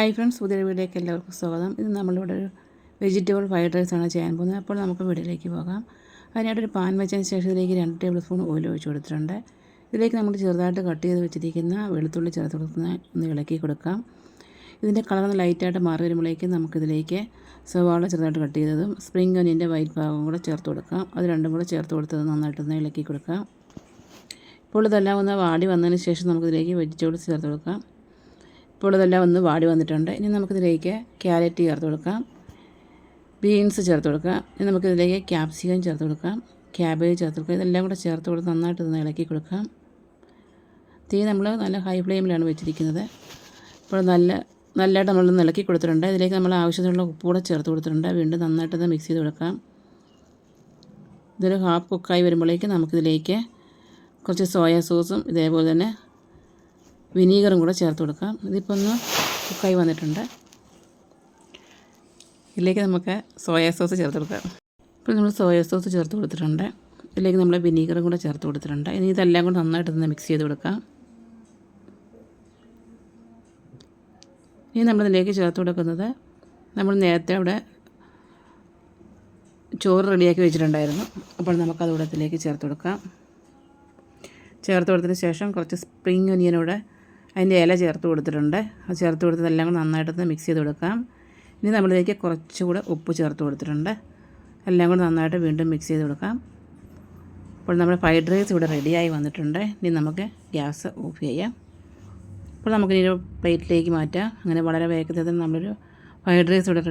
Hi friends, പുതിയ വീഡിയോയ്ക്ക് എല്ലാവർക്കും സ്വാഗതം. ഇത് നമ്മളിവിടെ ഒരു വെജിറ്റബിൾ ഫ്രൈഡ് റൈസാണ് ചെയ്യാൻ പോകുന്നത്. അപ്പോൾ നമുക്ക് വീഡിയോയിലേക്ക് പോകാം. അതിനായിട്ടൊരു പാൻ വെച്ചതിന് ശേഷം ഇതിലേക്ക് 2 ടേബിൾ സ്പൂൺ ഓയിൽ ഒഴിച്ച് കൊടുത്തിട്ടുണ്ട്. ഇതിലേക്ക് നമ്മൾ ചെറുതായിട്ട് കട്ട് ചെയ്ത് വെച്ചിരിക്കുന്ന വെളുത്തുള്ളി ചേർത്ത് കൊടുക്കുന്ന ഒന്ന് ഇളക്കി കൊടുക്കാം. ഇതിൻ്റെ കളർ ലൈറ്റായിട്ട് മാറി വരുമ്പോഴേക്കും നമുക്കിതിലേക്ക് സവാള ചെറുതായിട്ട് കട്ട് ചെയ്തതും സ്പ്രിംഗ് ഒനിയൻ്റെ വൈറ്റ് ഭാഗം കൂടെ ചേർത്ത് കൊടുക്കാം. അത് രണ്ടും കൂടെ ചേർത്ത് കൊടുത്തത് നന്നായിട്ടൊന്ന് ഇളക്കി കൊടുക്കാം. ഇപ്പോൾ ഇതെല്ലാം ഒന്ന് വാടി വന്നതിന് ശേഷം നമുക്കിതിലേക്ക് വെജിറ്റബിൾസ് ചേർത്ത് കൊടുക്കാം. ഇപ്പോൾ ഇതെല്ലാം ഒന്ന് വാടി വന്നിട്ടുണ്ട്. ഇനി നമുക്കിതിലേക്ക് ക്യാരറ്റ് ചേർത്ത് കൊടുക്കാം, ബീൻസ് ചേർത്ത് കൊടുക്കാം. ഇനി നമുക്കിതിലേക്ക് ക്യാപ്സിക്കം ചേർത്ത് കൊടുക്കാം, ക്യാബേജ് ചേർത്ത് കൊടുക്കാം. ഇതെല്ലാം കൂടെ ചേർത്ത് കൊടുത്ത് നന്നായിട്ട് ഒന്ന് ഇളക്കി കൊടുക്കാം. തീ നമ്മൾ നല്ല ഹൈ ഫ്ലെയിമിലാണ് വെച്ചിരിക്കുന്നത്. ഇപ്പോൾ നല്ലതായിട്ട് നമ്മളൊന്ന് ഇളക്കി കൊടുത്തിട്ടുണ്ട്. ഇതിലേക്ക് നമ്മൾ ആവശ്യത്തിനുള്ള ഉപ്പ് കൂടെ ചേർത്ത് കൊടുത്തിട്ടുണ്ട്. വീണ്ടും നന്നായിട്ടൊന്ന് മിക്സ് ചെയ്ത് കൊടുക്കാം. ഇതൊരു ഹാഫ് കുക്കായി വരുമ്പോഴേക്കും നമുക്കിതിലേക്ക് കുറച്ച് സോയാ സോസും ഇതേപോലെ തന്നെ വിനീഗറും കൂടെ ചേർത്ത് കൊടുക്കാം. ഇതിപ്പോൾ ഒന്ന് കുക്കായി വന്നിട്ടുണ്ട്. ഇതിലേക്ക് നമുക്ക് സോയാ സോസ് ചേർത്ത് കൊടുക്കാം. ഇപ്പോൾ നമ്മൾ സോയാ സോസ് ചേർത്ത് കൊടുത്തിട്ടുണ്ട്. ഇതിലേക്ക് നമ്മൾ വിനീഗറും കൂടെ ചേർത്ത് കൊടുത്തിട്ടുണ്ട്. ഇനി ഇതെല്ലാം കൂടെ നന്നായിട്ടൊന്ന് മിക്സ് ചെയ്ത് കൊടുക്കാം. ഇനി നമ്മളിതിലേക്ക് ചേർത്ത് കൊടുക്കുന്നത് നമ്മൾ നേരത്തെ അവിടെ ചോറ് റെഡിയാക്കി വെച്ചിട്ടുണ്ടായിരുന്നു. അപ്പോൾ നമുക്കതുകൂടെ ഇതിലേക്ക് ചേർത്ത് കൊടുക്കാം. ചേർത്ത് കൊടുത്തതിന് ശേഷം കുറച്ച് സ്പ്രിംഗ് ഒനിയനൂടെ അതിൻ്റെ ഇല ചേർത്ത് കൊടുത്തിട്ടുണ്ട്. അത് ചേർത്ത് കൊടുത്തതെല്ലാം കൂടെ നന്നായിട്ടൊന്ന് മിക്സ് ചെയ്ത് കൊടുക്കാം. ഇനി നമ്മളിലേക്ക് കുറച്ചുകൂടെ ഉപ്പ് ചേർത്ത് കൊടുത്തിട്ടുണ്ട്. എല്ലാം കൂടെ നന്നായിട്ട് വീണ്ടും മിക്സ് ചെയ്ത് കൊടുക്കാം. അപ്പോൾ നമ്മുടെ ഫ്രൈഡ് റൈസ് ഇവിടെ റെഡിയായി വന്നിട്ടുണ്ട്. ഇനി നമുക്ക് ഗ്യാസ് ഓഫ് ചെയ്യാം. അപ്പോൾ നമുക്കിനി ഒരു പ്ലേറ്റിലേക്ക് മാറ്റാം. അങ്ങനെ വളരെ വേഗത്തിൽ നമ്മളൊരു ഫ്രൈഡ് റൈസ് ഇവിടെ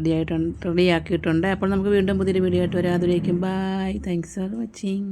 റെഡിയാക്കിയിട്ടുണ്ട്. അപ്പോൾ നമുക്ക് വീണ്ടും പുതിയൊരു വീഡിയോ ആയിട്ട് വരാം. അതിലേക്കും ബൈ. Thanks for watching.